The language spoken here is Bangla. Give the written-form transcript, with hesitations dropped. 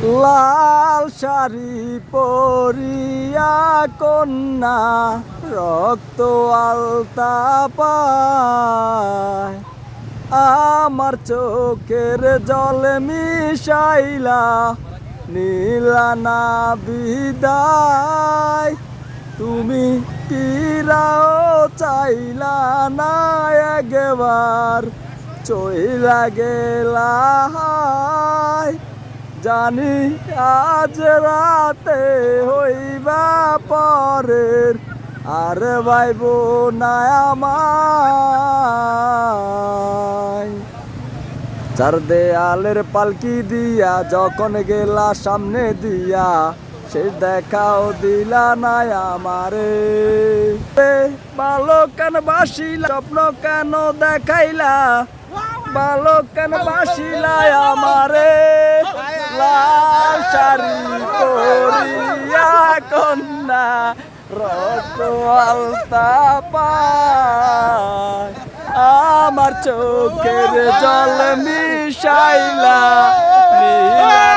লাল শাড়ি পরিয়া কন্যা রক্ত আলতা পায়, আমার চোখের জলে মিশাইলা নীলা না বিদায়। তুমি ফিরাও চাইলা না একবার, চইলা গেলা। জানি আজ রাতে হইবা পরের, আর ভাইব না আমায়। চার দেয়ালের পালকি দিয়া যখন গেলা সামনে দিয়া, সে দেখাও দিলা না আমারে। ভালো কেন বাসিলা, স্বপ্ন কেন দেখাইলা, ভালো কেন বাসিলা আমারে। লাল শাড়ি পরিয়া কন্যা রক্ত আলতা পায়, আমার চোখের জল মিশাইলা নীলা